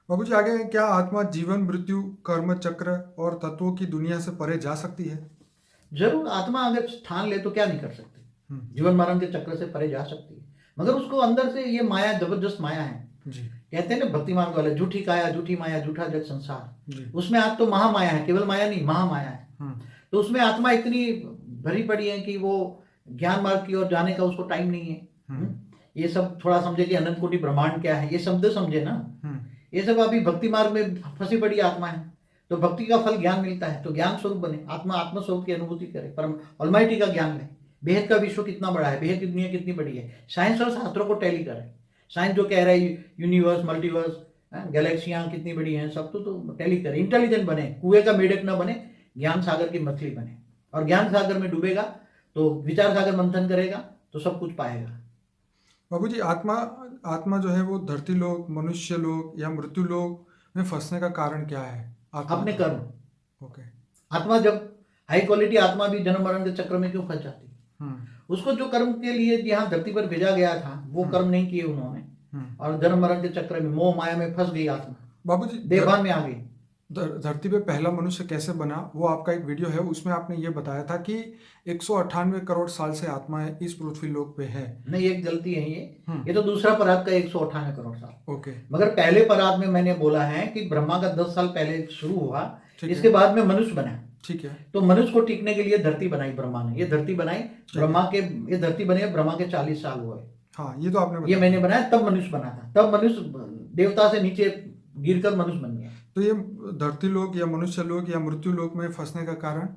बाबूजी आगे क्या आत्मा जीवन मृत्यु कर्म चक्र और तत्वों की दुनिया से परे जा सकती है? जरूर आत्मा अगर ठान ले तो क्या नहीं कर सकती, हम्म, जीवन मरण के चक्र से परे जा सकती है। मगर उसको अंदर से ये माया, जबरदस्त माया है। जी कहते हैं ना भक्ति मार्ग वाले, झूठी काया झूठी माया झूठा जग संसार। जी। उसमें आज तो महामाया है, केवल माया नहीं, महामाया है। हम्म तो उसमें आत्मा इतनी भरी पड़ी है कि वो ज्ञान मार्ग की ओर जाने का उसको टाइम नहीं है। हम्म ये सब थोड़ा समझे कि अनंत कोटि ब्रह्मांड क्या है, ये शब्द समझे ना। हम्म ये सब अभी भक्ति मार्ग में फंसी पड़ी आत्मा है। तो भक्ति का फल ज्ञान मिलता है, तो ज्ञान स्वरूप बने, आत्मा आत्म स्वरूप की अनुभूति करे, परम ऑलमाइटी का ज्ञान ले। बेहद का विश्व कितना बड़ा है, बेहद की दुनिया कितनी बड़ी है, साइंस और शास्त्रों को टैली करे। साइंस जो कह रहा है यूनिवर्स मल्टीवर्स, गैलेक्सियां कितनी बड़ी हैं, सब तो टैली करे। इंटेलिजेंट बने, कुएं का मेढक ना बने, ज्ञान सागर की मछली बने। और ज्ञान सागर में डूबेगा तो विचार सागर मंथन करेगा तो सब कुछ पाएगा। बाबूजी आत्मा आत्मा जो है वो धरती लोक मनुष्य लोक या मृत्यु लोक में फंसने का कारण क्या है आत्मा अपने का? कर्म। ओके। आत्मा जब हाई क्वालिटी आत्मा भी जन्म मरण के चक्र में क्यों फंस जाती है? हम्म उसको जो कर्म के लिए यहाँ धरती पर भेजा गया था वो कर्म नहीं किए उन्होंने, हम्म। और जन्म मरण के चक्र में मोह माया में फंस गई आत्मा, बाबूजी देवभान में आ गई। धरती पे पहला मनुष्य कैसे बना वो आपका एक वीडियो है, उसमें आपने ये बताया था कि 198 करोड़ साल से आत्माएं इस पृथ्वी लोक पे है। नहीं, एक गलती है ये तो दूसरा परात का 198 करोड़ साल। ओके। मगर पहले परात में मैंने बोला है कि ब्रह्मा का 10 साल पहले शुरू हुआ, इसके बाद में मनुष्य बना। ठीक है। तो मनुष्य को टिकने के लिए धरती बनाई ब्रह्मा ने, ये धरती बनाई ब्रह्मा के, ये धरती बने ब्रह्मा के 40 साल हुए। हाँ ये तो आपने ये बताया। मैंने बनाया, तब मनुष्य बना था, तब मनुष्य देवता से नीचे गिरकर मनुष्य बन गया। तो ये धरती लोक या मनुष्य लोक या मृत्यु लोक में फंसने का कारण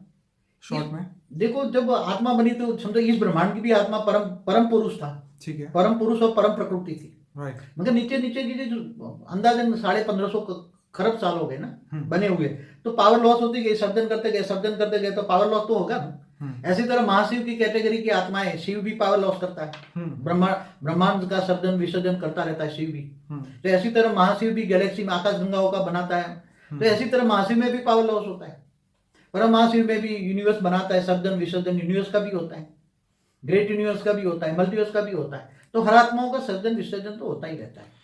शॉर्ट में देखो, जब आत्मा बनी तो समझो इस ब्रह्मांड की भी आत्मा परम परम पुरुष था। ठीक है। परम पुरुष और परम प्रकृति थी। राइट। मगर नीचे नीचे नीचे जो अंदाजन 1550 खरब साल हो गए ना बने हुए, तो पावर लॉस होती गई, सर्जन करते गए तो पावर लॉस तो होगा ना। ऐसी तरह महाशिव की कैटेगरी की आत्माएं, शिव भी पावर लॉस करता है, ब्रह्मांड का सर्जन विसर्जन करता रहता है शिव भी। तो ऐसी तरह महाशिव भी गैलेक्सी में आकाश गंगाओं का बनाता है, तो ऐसी तरह महाशिव में भी पावर लॉस होता है। परम महाशिव में भी यूनिवर्स बनाता है, सर्जन विसर्जन यूनिवर्स का भी होता है, ग्रेट यूनिवर्स का भी होता है, मल्टीवर्स का भी होता है। तो हर आत्माओं का सर्जन विसर्जन तो होता ही रहता है।